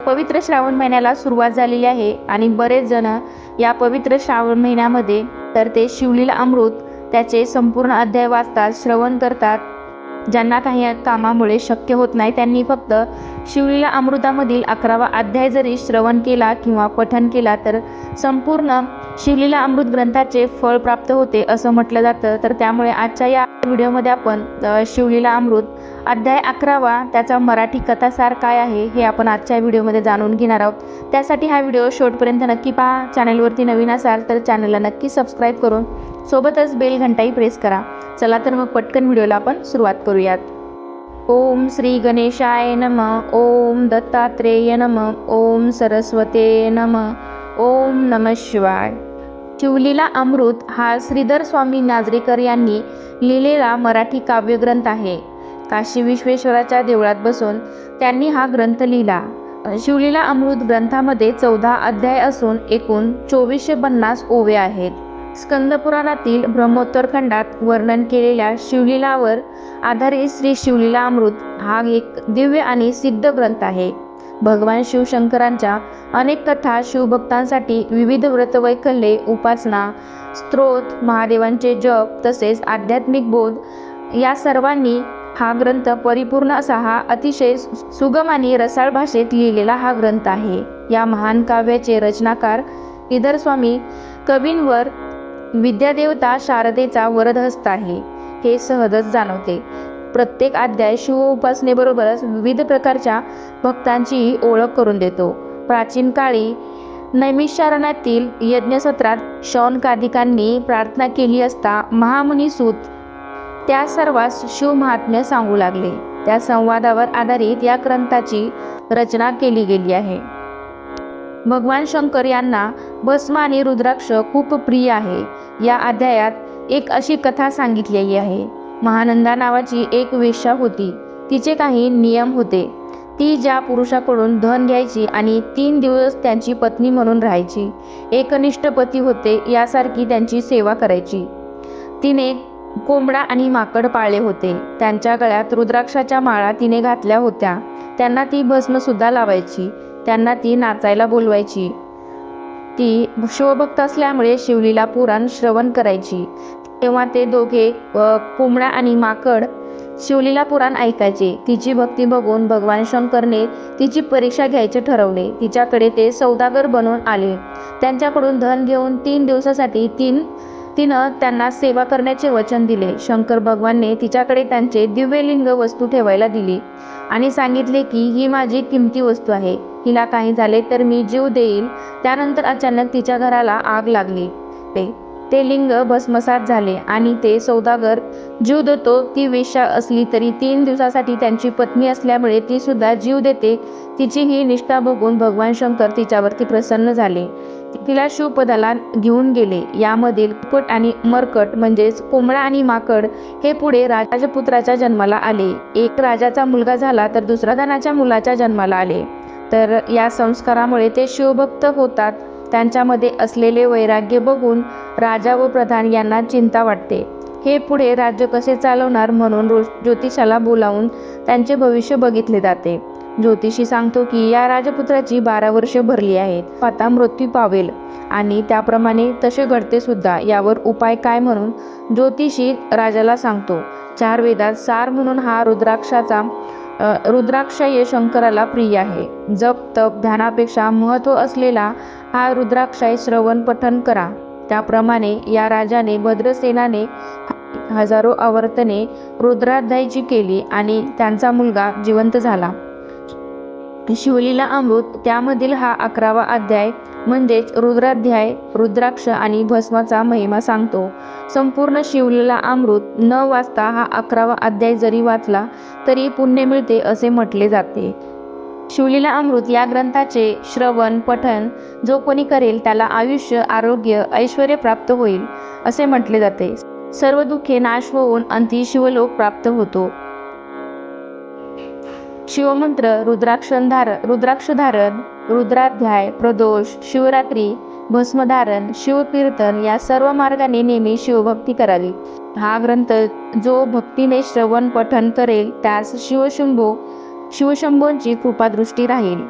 पवित्र श्रावण महिन्याला सुरुवात झालेली आहे आणि बरेच जण या पवित्र श्रावण महिन्यामध्ये तर ते शिवलीला अमृत त्याचे संपूर्ण अध्याय वाचतात, श्रवण करतात. ज्यांना काही कामामुळे शक्य होत नाही त्यांनी फक्त शिवलीला अमृतामधील 11वा अध्याय जरी श्रवण केला किंवा पठण केला तर संपूर्ण शिवलीला अमृत ग्रंथाचे फळ प्राप्त होते असं म्हटलं जातं. तर त्यामुळे आजच्या या व्हिडिओमध्ये आपण शिवलीला अमृत अध्याय 11वा त्याचा मराठी कथासार काय आहे हे आपण आजच्या व्हिडिओमध्ये जाणून घेणार आहोत. त्यासाठी हा व्हिडिओ शेवटपर्यंत नक्की पहा. चॅनलवरती नवीन असाल तर चॅनलला नक्की सबस्क्राईब करून सोबतच बेल घंटाही प्रेस करा. चला तर मग पटकन व्हिडिओला आपण सुरुवात करूयात. ओम श्री गणेशाय नमः. ओम दत्तात्रेय नमः. ओम सरस्वते नमः. ओम नमः शिवाय. शिवलीला अमृत हा श्रीधर स्वामी नाजरेकर यांनी लिहिलेला मराठी काव्यग्रंथ आहे. काशी विश्वेश्वराच्या देवळात बसून त्यांनी हा ग्रंथ लिहिला. शिवलीला अमृत ग्रंथामध्ये 14 अध्याय असून एकूण 2450 ओव्या आहेत. स्कंदपुराणातील ब्रह्मोत्तरखंडात वर्णन केलेल्या शिवलीलावर आधारित श्री शिवलीला अमृत हा एक दिव्य आणि सिद्ध ग्रंथ आहे. भगवान शिवशंकरांच्या अनेक कथा, शिवभक्तांसाठी विविध व्रतवैकल्ये, उपासना, स्तोत्र, महादेवांचे जप तसेच आध्यात्मिक बोध या सर्वांनी हा ग्रंथ परिपूर्ण असा हा अतिशय सुगम आणि रसाळ भाषेत लिहिलेला हा ग्रंथ आहे. या महान काव्याचे रचनाकार श्रीधर स्वामी कवींवर विद्यादेवता शारदेचा वरदहस्त आहे हे सहजच जाणवते. प्रत्येक अध्याय शिव उपासनेबरोबरच विविध प्रकारच्या भक्तांचीही ओळख करून देतो. प्राचीन काळी नैमिषारण्यातील यज्ञसत्रात शौनकादिकांनी प्रार्थना केली असता महामुनी सूत त्या सर्वांस शिवमहात्म्य सांगू लागले. त्या संवादावर आधारित या ग्रंथाची रचना केली गेली आहे. भगवान शंकर यांना भस्म आणि रुद्राक्ष खूप प्रिय आहे. या अध्यायात एक अशी कथा सांगितलेली आहे. महानंदा नावाची एक वेश्या होती. तिचे काही नियम होते. ती ज्या पुरुषाकडून धन घ्यायची आणि 3 दिवस त्यांची पत्नी म्हणून राहायची. एकनिष्ठ पती होते यासारखी त्यांची सेवा करायची. तिने कोंबडा आणि माकड पाळले होते. त्यांच्या गळ्यात रुद्राक्षाच्या माळा तिने घातल्या होत्या. त्यांना ती भस्मसुद्धा लावायची. त्यांना ती नाचायला बोलवायची. ती शिवभक्त असल्यामुळे शिवलीला पुराण श्रवण करायची. तेव्हा ते दोघे कोंबडा आणि माकड शिवलीला पुराण ऐकायचे. तिची भक्ती बघून भगवान शंकरने तिची परीक्षा घ्यायचे ठरवले. तिच्याकडे ते सौदागर बनून आले. त्यांच्याकडून धन घेऊन 3 दिवसासाठी तिनं त्यांना सेवा करण्याचे वचन दिले. शंकर भगवानने तिच्याकडे त्यांचे दिव्यलिंग वस्तू ठेवायला दिली आणि सांगितले की ही माझी किमती वस्तू आहे. हिला काही झाले तर मी जीव देईल. त्यानंतर अचानक तिच्या घराला आग लागली. ते लिंग भस्मसात झाले आणि ते सौदागर जीव देतो ती वेश्या असली तरी 3 दिवसासाठी त्यांची पत्नी असल्यामुळे ती सुद्धा जीव देते. तिची ही निष्ठा बघून भगवान शंकर तिच्यावरती प्रसन्न झाले. तिला शिवपदाला घेऊन गेले. यामधील कुपट आणि मरकट म्हणजेच कोंबडा आणि माकड हे पुढे राजपुत्राच्या जन्माला आले. एक राजाचा मुलगा झाला तर दुसरा धनाच्या मुलाच्या जन्माला आले. तर या संस्कारामुळे ते शिवभक्त होतात. त्यांच्यामध्ये असलेले वैराग्य बघून राजा व प्रधान यांना चिंता वाटते. हे पुढे राज्य कसे चालवणार म्हणून ज्योतिषाला बोलावून त्यांचे भविष्य बघितले जाते. ज्योतिषी सांगतो की या राजपुत्राची 12 वर्षे भरली आहेत. आता मृत्यू पावेल आणि त्याप्रमाणे तसे घडते सुद्धा. यावर उपाय काय म्हणून ज्योतिषी राजाला सांगतो. 4 वेदात सार म्हणून हा रुद्राक्ष हे शंकराला प्रिय आहे. जप तप ध्यानापेक्षा महत्त्व असलेला हा रुद्राक्षय श्रवण पठण करा. त्याप्रमाणे या राजाने भद्रसेनाने हजारो आवर्तने रुद्राध्यायाची केली आणि त्यांचा मुलगा जिवंत झाला. शिवलीला अमृत त्यामधील हा 11वा अध्याय म्हणजेच रुद्राध्याय रुद्राक्ष आणि भस्माचा महिमा सांगतो. संपूर्ण शिवलीला अमृत न वाचता हा 11वा अध्याय जरी वाचला तरी पुण्य मिळते असे म्हटले जाते. शिवलीला अमृत या ग्रंथाचे श्रवण पठण जो कोणी करेल त्याला आयुष्य, आरोग्य, ऐश्वर्य प्राप्त होईल असे म्हटले जाते. सर्व दुःखे नाश होऊन अंती शिवलोक प्राप्त होतो. शिवमंत्र, रुद्राक्षधारण, रुद्राध्याय, प्रदोष, शिवरात्री, भस्मधारण, शिवकीर्तन या सर्व मार्गाने नेहमी शिवभक्ती करावी. हा ग्रंथ जो भक्तीने श्रवण पठण करेल त्यास शिवशंभोंची कृपादृष्टी राहील.